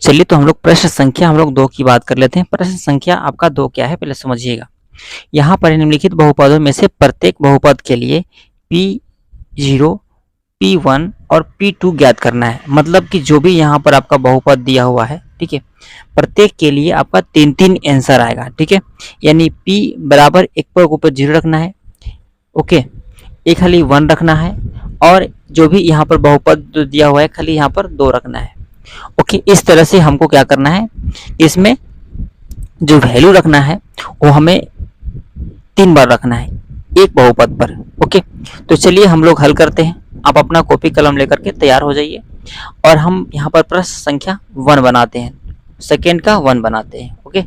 चलिए तो हम लोग प्रश्न संख्या हम लोग 2 की बात कर लेते हैं। प्रश्न संख्या आपका 2 क्या है पहले समझिएगा। यहाँ पर निम्नलिखित बहुपदों में से प्रत्येक बहुपद के लिए P0, P1 और P2 ज्ञात करना है। मतलब कि जो भी यहाँ पर आपका बहुपद दिया हुआ है, ठीक है, प्रत्येक के लिए आपका 3-3 आंसर आएगा, ठीक है। यानी P बराबर एक पर ऊपर 0 रखना है, ओके, एक खाली 1 रखना है, और जो भी यहाँ पर बहुपद दिया हुआ है खाली यहाँ पर 2 रखना है, ओके। इस तरह से हमको क्या करना है, इसमें जो वैल्यू रखना है वो हमें 3 बार रखना है एक बहुपद पर, ओके। तो चलिए हम लोग हल करते हैं। आप अपना कॉपी कलम लेकर के तैयार हो जाइए और हम यहाँ पर प्रश्न संख्या 1 बनाते हैं, सेकेंड का 1 बनाते हैं, ओके।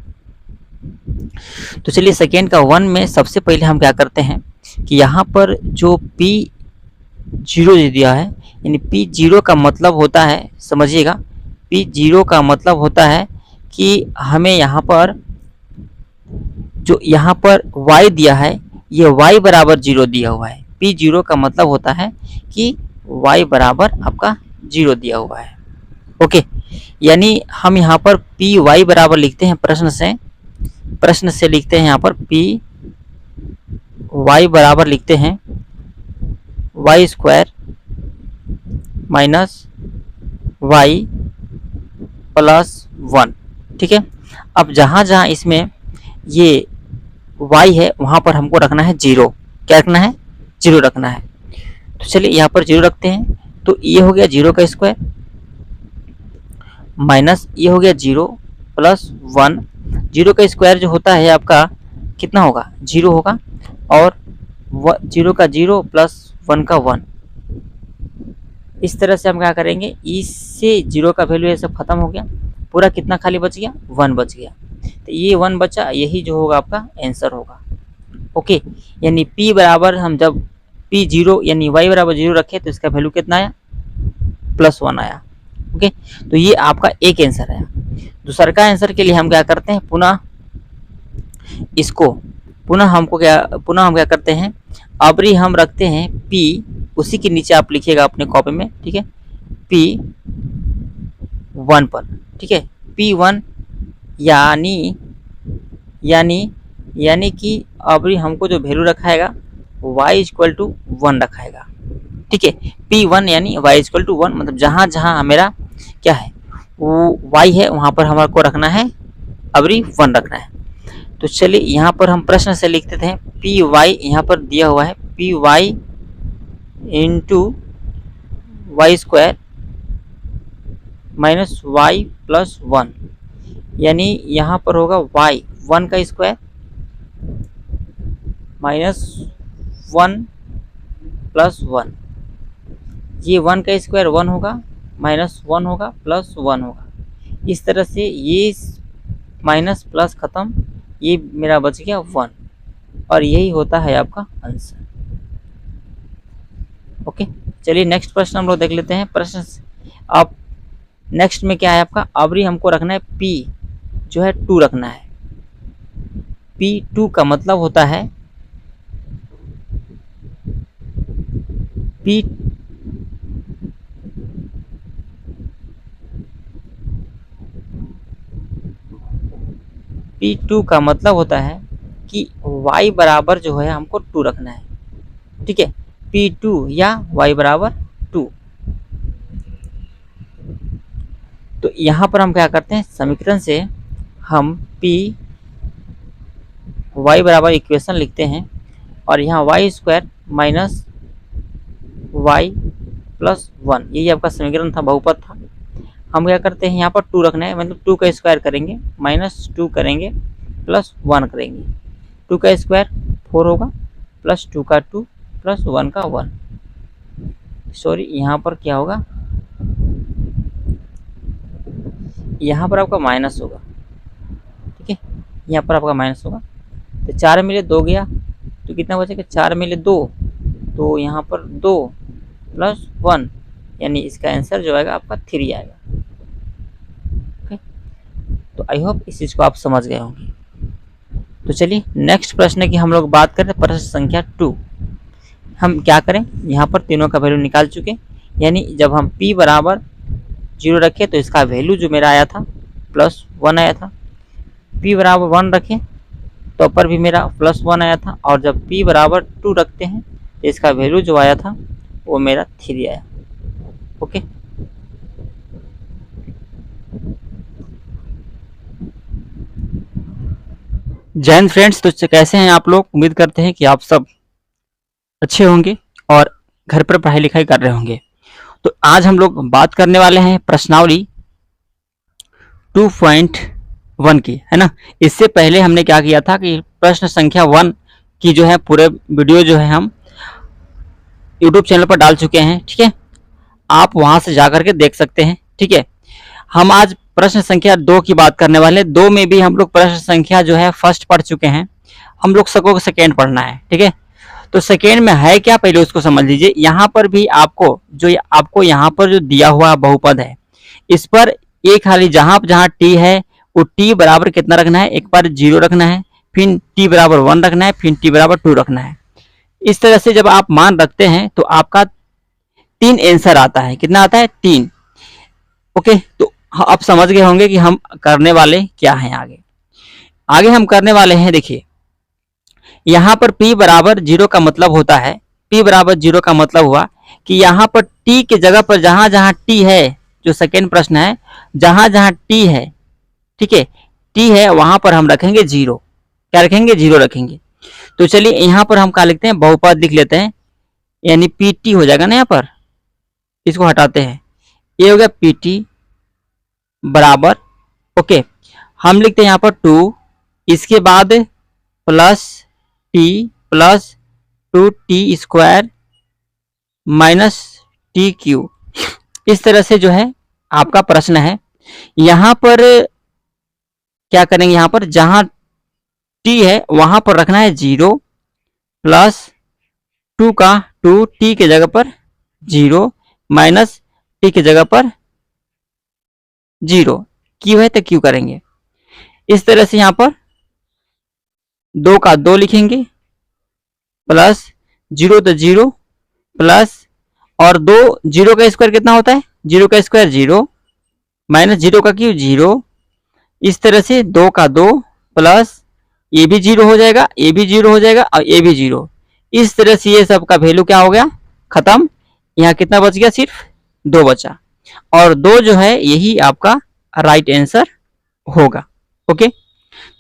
तो चलिए सेकेंड का 1 में सबसे पहले हम क्या करते हैं कि यहाँ पर जो P0 दिया है, यानी P0 का मतलब होता है, समझिएगा, P0 का मतलब होता है कि हमें यहाँ पर जो यहाँ पर y दिया है, ये y बराबर 0 दिया हुआ है। P0 का मतलब होता है कि y बराबर आपका 0 दिया हुआ है, ओके। यानी हम यहाँ पर Py बराबर लिखते हैं, प्रश्न से लिखते हैं यहाँ पर Py बराबर लिखते हैं y square minus y plus 1, ठीक है। अब जहाँ जहाँ इसमें ये y है वहाँ पर हमको रखना है 0। क्या रखना है? 0 रखना है। तो चलिए यहाँ पर 0 रखते हैं। तो ये हो गया 0 का स्क्वायर माइनस ये हो गया 0 प्लस 1। 0 का स्क्वायर जो होता है आपका कितना होगा? 0 होगा, और 0 का 0 प्लस 1 का 1। इस तरह से हम क्या करेंगे, इससे 0 का वैल्यू ये सब खत्म हो गया, पूरा कितना खाली बच गया? 1 बच गया। तो ये 1 बचा, यही जो होगा आपका आंसर होगा, ओके। यानी P बराबर हम जब P0 यानी y बराबर 0 रखे तो इसका वैल्यू कितना आया? +1 आया, ओके। तो ये आपका एक आंसर आया। दूसरा का आंसर के लिए हम क्या करते हैं, पुनः हम क्या करते हैं, अबरी हम रखते हैं P, उसी के नीचे आप लिखिएगा अपने कॉपी में, ठीक है, P1 पर, ठीक है। P1 यानी कि अबरी हमको जो वैल्यू रखाएगा y = 1 रखाएगा, ठीक है। P1 यानी y = 1, मतलब जहाँ जहाँ मेरा क्या है वो y है वहाँ पर हमारे को रखना है अबरी 1 रखना है। तो चलिए यहाँ पर हम प्रश्न से लिख देते हैं Py, यहाँ पर दिया हुआ है Py × y square minus y plus 1, यानी यहाँ पर होगा y 1 का स्क्वायर माइनस 1 प्लस 1। ये 1 का स्क्वायर 1 होगा, माइनस 1 होगा, प्लस 1 होगा। इस तरह से ये माइनस प्लस खत्म, ये मेरा बच गया 1, और यही होता है आपका आंसर, ओके। चलिए नेक्स्ट प्रश्न हम लोग देख लेते हैं। प्रश्न अब नेक्स्ट में क्या है आपका, अबरी हमको रखना है P जो है 2 रखना है। P2 का मतलब होता है P2 का मतलब होता है कि y बराबर जो है हमको 2 रखना है, ठीक है। P2 या y बराबर 2। तो यहाँ पर हम क्या करते हैं, समीकरण से हम y बराबर इक्वेशन लिखते हैं, और यहाँ y square minus y plus 1, यही आपका समीकरण था, बहुपद था। हम क्या करते हैं, यहाँ पर 2 रखना है, मतलब 2 का स्क्वायर करेंगे, माइनस 2 करेंगे, प्लस 1 करेंगे। 2 का स्क्वायर 4 होगा, प्लस 2 का 2, प्लस 1 का 1। सॉरी, यहाँ पर क्या होगा, यहाँ पर आपका माइनस होगा, ठीक है, यहाँ पर आपका माइनस होगा। तो 4 मिले 2 गया, तो कितना बचेगा, 4 मिले 2, तो यहाँ पर 2 प्लस 1, यानी इसका आंसर जो आएगा आपका 3 आएगा, ओके। तो आई होप इस चीज़ को आप समझ गए होंगे। तो चलिए नेक्स्ट प्रश्न की हम लोग बात करें, प्रश्न संख्या 2। हम क्या करें, यहाँ पर तीनों का वैल्यू निकाल चुके, यानी जब हम P बराबर 0 रखे तो इसका वैल्यू जो मेरा आया था +1 आया था। p बराबर 1 रखें तो ऊपर भी मेरा +1 आया था, और जब p बराबर 2 रखते हैं तो इसका वैल्यू जो आया था वो मेरा 3 आया। ओके, जय हिंद फ्रेंड्स। तो कैसे हैं आप लोग? उम्मीद करते हैं कि आप सब अच्छे होंगे और घर पर पढ़ाई लिखाई कर रहे होंगे। तो आज हम लोग बात करने वाले हैं प्रश्नावली 2.1 की, है ना। इससे पहले हमने क्या किया था कि प्रश्न संख्या 1 की जो है पूरे वीडियो जो है हम यूट्यूब चैनल पर डाल चुके हैं, ठीक है। आप वहां से जाकर के देख सकते हैं, ठीक है। हम आज प्रश्न संख्या 2 की बात करने वाले हैं। 2 में भी हम लोग प्रश्न संख्या जो है फर्स्ट पढ़ चुके हैं, हम लोग सबको सेकेंड पढ़ना है, ठीक है। तो सेकेंड में है क्या, पहले उसको समझ लीजिए। यहाँ पर भी आपको यहाँ पर जो दिया हुआ बहुपद है, इस पर एक खाली जहां जहां टी है वो टी बराबर कितना रखना है, एक बार 0 रखना है, फिर टी बराबर 1 रखना है, फिर टी बराबर 2 रखना है। इस तरह से जब आप मान रखते हैं तो आपका 3 आंसर आता है। कितना आता है? 3। ओके, तो आप समझ गए होंगे कि हम करने वाले क्या हैं। आगे हम करने वाले हैं, देखिए यहाँ पर p बराबर 0 का मतलब होता है, p बराबर 0 का मतलब हुआ कि यहाँ पर t के जगह पर जहां जहां t है, जो सेकेंड प्रश्न है, जहां जहां t है, ठीक है, t है वहां पर हम रखेंगे 0। क्या रखेंगे? 0 रखेंगे। तो चलिए यहाँ पर हम क्या लिखते हैं, बहुपद लिख लेते हैं, यानी pt हो जाएगा ना। यहाँ पर इसको हटाते हैं, ये हो गया pt बराबर, ओके, हम लिखते हैं यहाँ पर 2, इसके बाद plus T plus 2t² minus tq। इस तरह से जो है आपका प्रश्न है। यहाँ पर क्या करेंगे, यहाँ पर जहां t है वहां पर रखना है 0 प्लस 2 का 2 t के जगह पर 0 माइनस t के जगह पर 0, q है तो q करेंगे। इस तरह से यहाँ पर 2 का 2 लिखेंगे, प्लस 0 तो 0 प्लस, और 2 0 का स्क्वायर कितना होता है? 0 का स्क्वायर 0 माइनस 0 का क्यू 0। इस तरह से 2 का 2 प्लस ये भी 0 हो जाएगा, ये भी 0 हो जाएगा और ये भी 0। इस तरह से ये सब का वैल्यू क्या हो गया? खत्म। यहाँ कितना बच गया? सिर्फ 2 बचा, और 2 जो है यही आपका राइट आंसर होगा। ओके,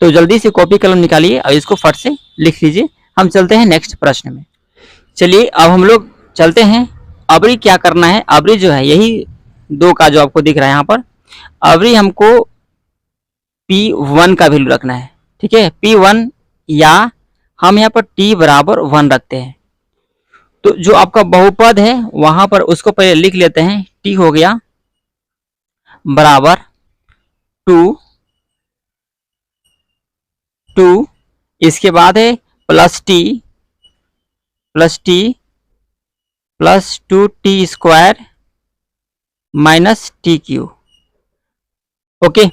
तो जल्दी से कॉपी कलम निकालिए और इसको फट से लिख लीजिए। हम चलते हैं नेक्स्ट प्रश्न में। चलिए अब हम लोग चलते हैं, अबरी क्या करना है। अबरी जो है यही 2 का जो आपको दिख रहा है यहाँ पर, अबरी हमको p1 का वैल्यू रखना है, ठीक है, p1, या हम यहाँ पर t बराबर 1 रखते हैं। तो जो आपका बहुपद है वहां पर उसको पहले लिख लेते हैं। t हो गया बराबर 2, इसके बाद है plus t plus 2t² minus tq। Okay,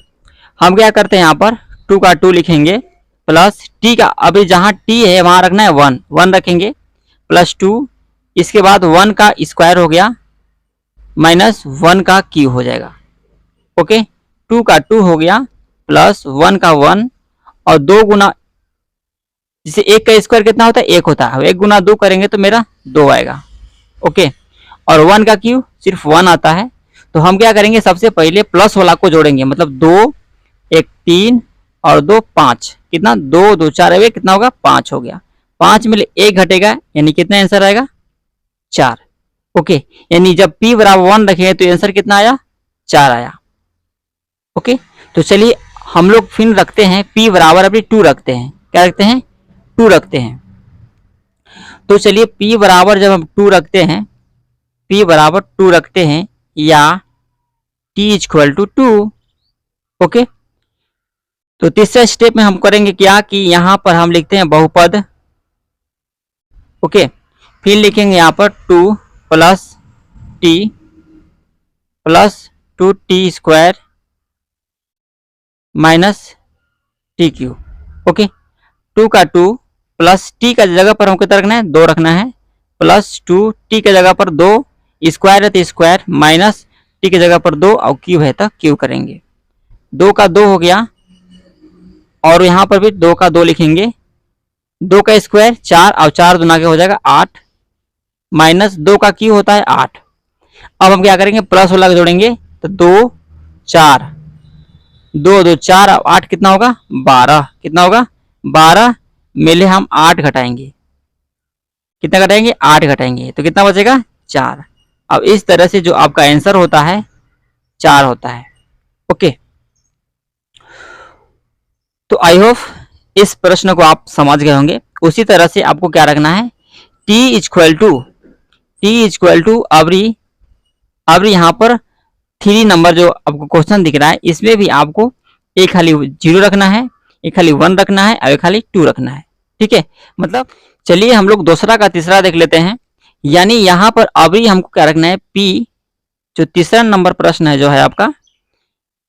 हम क्या करते हैं, यहाँ पर 2 का 2 लिखेंगे, प्लस t का, अभी जहां t है वहां रखना है 1 रखेंगे, प्लस 2, इसके बाद 1 का स्क्वायर हो गया माइनस 1 का q हो जाएगा। ओके, 2 का 2 हो गया प्लस 1 का 1, और 2 गुना, जिसे 1 का स्क्वायर कितना होता है? 1 होता है। 1 गुना 2 करेंगे तो मेरा 2 आएगा। ओके, और 1 का क्यू सिर्फ 1 आता है। तो हम क्या करेंगे, सबसे पहले प्लस वाला को जोड़ेंगे, मतलब 2 1 3 और 2 5, कितना? 2 2 4 है, कितना होगा? 5 हो गया। 5 में 1 घटेगा, यानी कितना आंसर आएगा? 4। ओके, यानी जब p बराबर 1 रखेंगे तो आंसर कितना आया? 4 आया। ओके, तो चलिए हम लोग फिर रखते हैं p बराबर अभी 2 रखते हैं। क्या रखते हैं? 2 रखते हैं। तो चलिए p बराबर जब हम 2 रखते हैं, p बराबर 2 रखते हैं, या t इक्वल टू 2। ओके, तो तीसरे स्टेप में हम करेंगे क्या कि यहाँ पर हम लिखते हैं बहुपद। ओके, फिर लिखेंगे यहाँ पर 2 plus t plus 2t² minus tq। Okay, 2 का 2 प्लस t का जगह पर हम कितना रखना है? 2 रखना है, प्लस 2 t के जगह पर 2 स्क्वायर है तो स्क्वायर माइनस टी की जगह पर 2 और क्यू है तो क्यू करेंगे। 2 का 2 हो गया और यहाँ पर भी 2 का 2 लिखेंगे। 2 का स्क्वायर 4 और 4 दूना के हो जाएगा 8 माइनस 2 का क्यू होता है 8। अब हम क्या करेंगे प्लस वाला जोड़ेंगे तो 2 4 2 2 4 और 8 कितना होगा 12। कितना होगा 12 में ले हम 8 घटाएंगे। कितना घटाएंगे 8 घटाएंगे तो कितना बचेगा 4। अब इस तरह से जो आपका आंसर होता है 4 होता है। ओके, तो आई होप इस प्रश्न को आप समझ गए होंगे। उसी तरह से आपको क्या रखना है t इक्वल टू अभी यहाँ पर 3 नंबर जो आपको क्वेश्चन दिख रहा है इसमें भी आपको एक खाली 0 रखना है, एक खाली 1 रखना है और एक खाली 2 रखना है। ठीक है, मतलब चलिए हम लोग दूसरा का तीसरा देख लेते हैं। यानी यहाँ पर अभी हमको क्या रखना है p, जो तीसरा नंबर प्रश्न है जो है आपका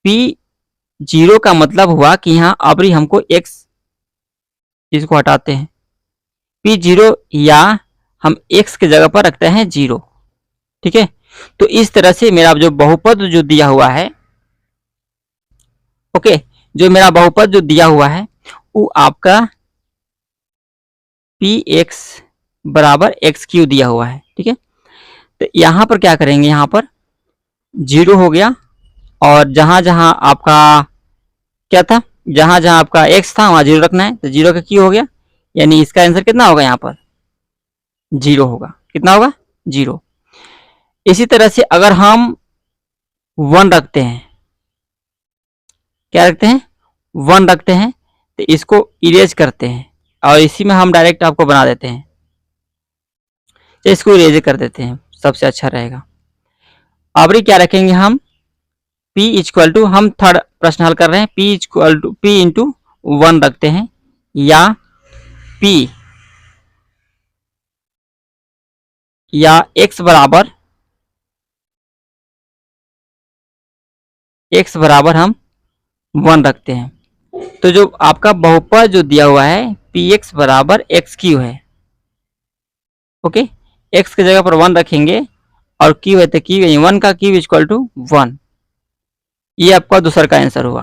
p0 का मतलब हुआ कि यहाँ अभी हमको x, इसको हटाते हैं p0 या हम x की जगह पर रखते हैं 0। ठीक है, तो इस तरह से मेरा जो बहुपद जो दिया हुआ है, ओके, जो मेरा बहुपद जो दिया हुआ है वो आपका px बराबर x³ दिया हुआ है। ठीक है, तो यहाँ पर क्या करेंगे, यहाँ पर 0 हो गया और जहां जहां आपका क्या था, जहां जहां आपका x था वहां 0 रखना है तो 0 का क्यू हो गया। यानी इसका आंसर कितना होगा, यहाँ पर 0 होगा। कितना होगा 0। इसी तरह से अगर हम 1 रखते हैं, क्या रखते हैं 1 रखते हैं तो इसको इरेज करते हैं और इसी में हम डायरेक्ट आपको बना देते हैं, तो इसको इरेज कर देते हैं, सबसे अच्छा रहेगा। अब क्या रखेंगे हम p इक्वल टू, हम थर्ड प्रश्न हल कर रहे हैं, p equal to p into 1 रखते हैं या p या x बराबर हम 1 रखते हैं। तो जो आपका बहुपद जो दिया हुआ है px बराबर x³ है। ओके, x की जगह पर 1 रखेंगे और q है तो q, 1 का q इक्वल टू 1। ये आपका दूसरा का आंसर हुआ।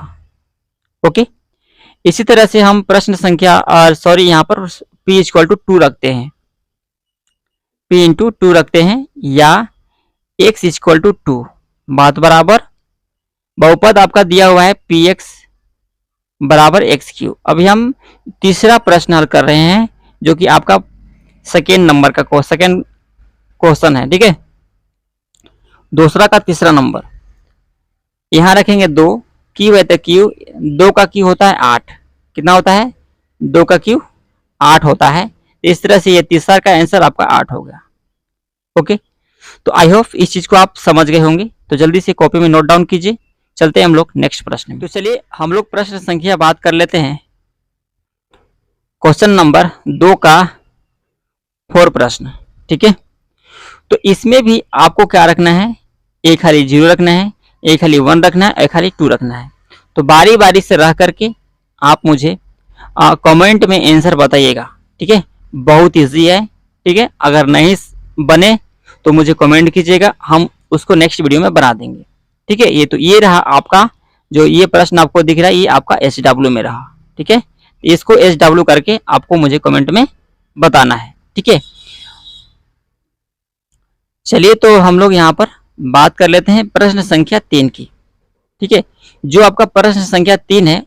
ओके, इसी तरह से हम प्रश्न संख्या सॉरी यहाँ पर p इक्वल टू 2 रखते हैं, p इंटू 2 रखते हैं या x इक्वल टू 2। बात बराबर, बहुपद आपका दिया हुआ है px बराबर x³। अभी हम तीसरा प्रश्न हल कर रहे हैं जो कि आपका सेकेंड नंबर का सेकेंड क्वेश्चन है। ठीक है, दूसरा का तीसरा नंबर, यहाँ रखेंगे 2, क्यू है तो क्यू, 2 का क्यू होता है 8। कितना होता है 2 का क्यू 8 होता है। इस तरह से ये तीसरा का आंसर आपका 8 हो गया। ओके, तो आई होप इस चीज को आप समझ गए होंगे, तो जल्दी से कॉपी में नोट डाउन कीजिए। चलते हैं हम लोग नेक्स्ट प्रश्न में। तो चलिए हम लोग प्रश्न संख्या बात कर लेते हैं, क्वेश्चन नंबर 2 का 4 प्रश्न। ठीक है, तो इसमें भी आपको क्या रखना है, एक खाली 0 रखना है, एक खाली 1 रखना है, एक खाली 2 रखना है। तो बारी बारी से रह करके आप मुझे कमेंट में आंसर बताइएगा। ठीक है, बहुत इजी है। ठीक है, अगर नहीं बने तो मुझे कमेंट कीजिएगा, हम उसको नेक्स्ट वीडियो में बना देंगे। ठीक है, ये तो ये रहा आपका, जो ये प्रश्न आपको दिख रहा है ये आपका SW में रहा। ठीक है, इसको SW करके आपको मुझे कमेंट में बताना है। ठीक है, चलिए तो हम लोग यहाँ पर बात कर लेते हैं प्रश्न संख्या 3 की। ठीक है, जो आपका प्रश्न संख्या 3 है